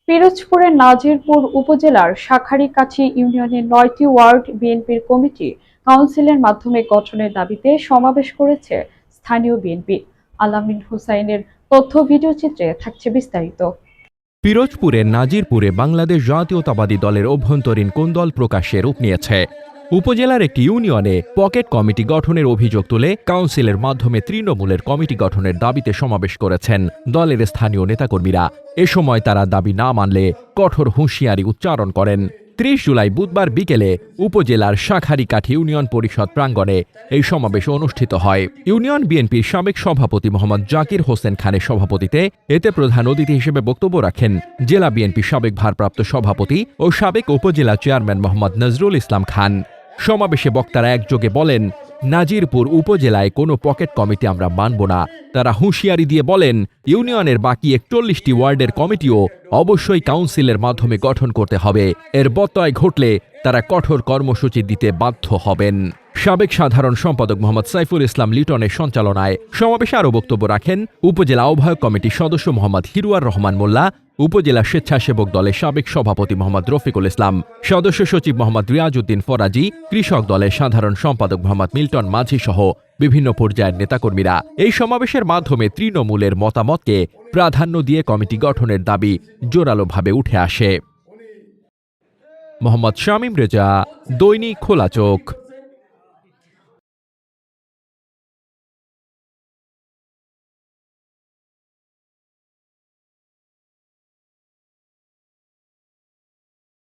পিরোজপুরের নাজিরপুর উপজেলার শাঁখারীকাঠি ইউনিয়নের ৯টি ওয়ার্ড বিএনপির কমিটি কাউন্সিলের মাধ্যমে গঠনের দাবিতে সমাবেশ করেছে স্থানীয় বিএনপি। আলামিন হুসাইনের তথ্য ভিডিওচিত্রে থাকছে বিস্তারিত। পিরোজপুরের নাজিরপুরে বাংলাদেশ জাতীয়তাবাদী দলের অভ্যন্তরীণ কোন্দল প্রকাশ্যে রূপ নিয়েছে। উপজেলার একটি ইউনিয়নে পকেট কমিটি গঠনের অভিযোগ তুলে কাউন্সিলের মাধ্যমে তৃণমূলের কমিটি গঠনের দাবিতে সমাবেশ করেছেন দলের স্থানীয় নেতাকর্মীরা। এ সময় তারা দাবি না মানলে কঠোর হুঁশিয়ারি উচ্চারণ করেন। ৩০ জুলাই বুধবার বিকেলে উপজেলার শাঁখারীকাঠি ইউনিয়ন পরিষদ প্রাঙ্গণে এই সমাবেশ অনুষ্ঠিত হয়। ইউনিয়ন বিএনপির সাবেক সভাপতি মোহাম্মদ জাকির হোসেন খানের সভাপতিতে এতে প্রধান অতিথি হিসেবে বক্তব্য রাখেন জেলা বিএনপির সাবেক ভারপ্রাপ্ত সভাপতি ও সাবেক উপজেলা চেয়ারম্যান মোহাম্মদ নজরুল ইসলাম খান। সমাবেশে বক্তারা একযোগে বলেন, নাজিরপুর উপজেলায় কোনো পকেট কমিটি আমরা মানব না। তারা হুঁশিয়ারি দিয়ে বলেন, ইউনিয়নের বাকি ৪১টি ওয়ার্ডের কমিটিও অবশ্যই কাউন্সিলের মাধ্যমে গঠন করতে হবে। এর ব্যত্যয় ঘটলে তারা কঠোর কর্মসূচি দিতে বাধ্য হবেন। সাবেক সাধারণ সম্পাদক মোহাম্মদ সাইফুল ইসলাম লিটনের সঞ্চালনায় সমাবেশে আরও বক্তব্য রাখেন উপজেলা আহ্বায়ক কমিটির সদস্য মোহাম্মদ হিরুয়ার রহমান মোল্লা, উপজেলা স্বেচ্ছাসেবক দলের সাবেক সভাপতি মোহাম্মদ রফিকুল ইসলাম, সদস্য সচিব মোহাম্মদ রিয়াজউদ্দিন ফরাজি, কৃষক দলের সাধারণ সম্পাদক মোহাম্মদ মিল্টন মাঝি সহ বিভিন্ন পর্যায়ের নেতাকর্মীরা। এই সমাবেশের মাধ্যমে তৃণমূলের মতামতকে প্রাধান্য দিয়ে কমিটি গঠনের দাবি জোরালোভাবে উঠে আসে। মোহাম্মদ শামীম রেজা, দৈনিক খোলা চোখ।